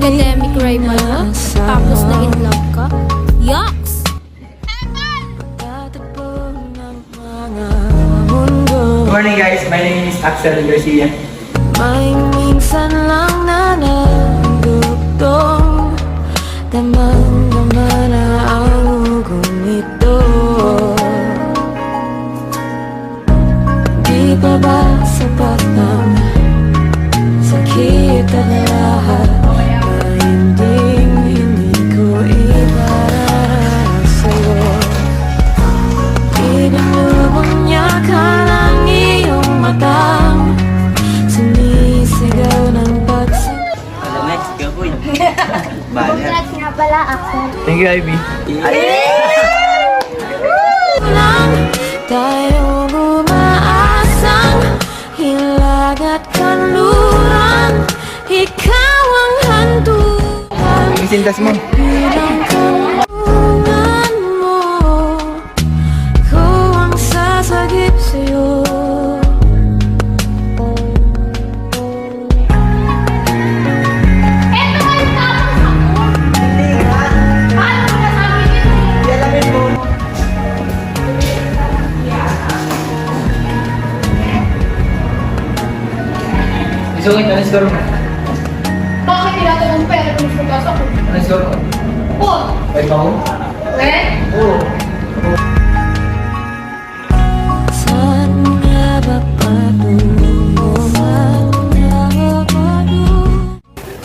academic rival mo, tapos na in love ka? Yucks! Good morning guys, my name is Axel Garcia. May minsan lang na nandugtong damang-dama na ang ugong ito. Di pa ba sapat ng sakit at lahat na hindi ko iparara sa'yo? Ibinubunyakan ang iyong matang sumisigaw ng pagsabi. Next, gaboy. Bala. Congrats nga pala, Axel. Thank you, Ivy. Lang tayong umaasang hilag at kanluran, ikaw ang handulan. Ang sintas mo. Bilang kanlungan mo, ko ang sasagip sa'yo. Isungit, ano score mo? Bakit tinatanong pera kung sugas ako? Ano score mo? Oh! Ay, pa mo? Eh? Oo. Saan nga ba patunguhan ako?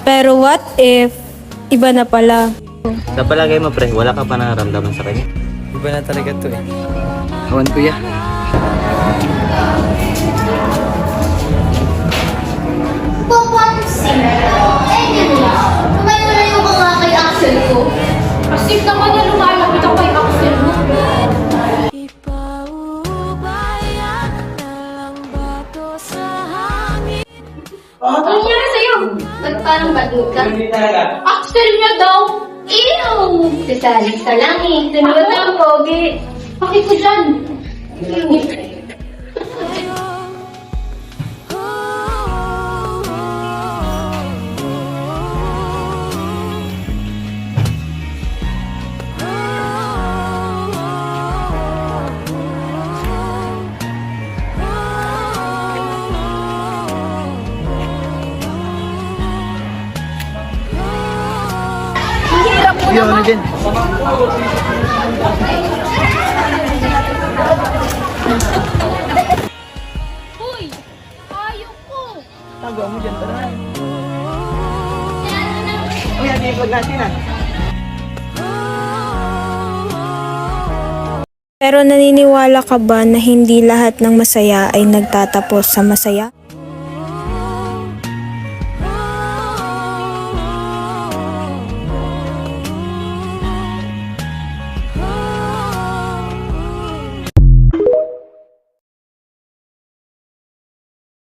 Pero what if, iba na pala? Sa palagay mo pre, wala ka pa nararamdaman sa kanya? Iba na talaga to eh. Awan kuya. Papansin? Eh, yun lang. Tumayo na yung mga kay Axel ko. Kasi naman niya lumalapit ako kay Axel mo. Ipaubayan na lang ba to sa hangin? Ano nangyari sa'yo? Nagtanong ba doon ka? Hindi talaga. Axel niya daw! Ew! Sasalit ka lang eh. Sunod ang pogi. Bakit ko dyan? Kuya, ano dyan? Uy! Ayok ko! Tagaw mo dyan, tara. Uy, hindi yung vlog natin ah. Pero naniniwala ka ba na hindi lahat ng masaya ay nagtatapos sa masaya?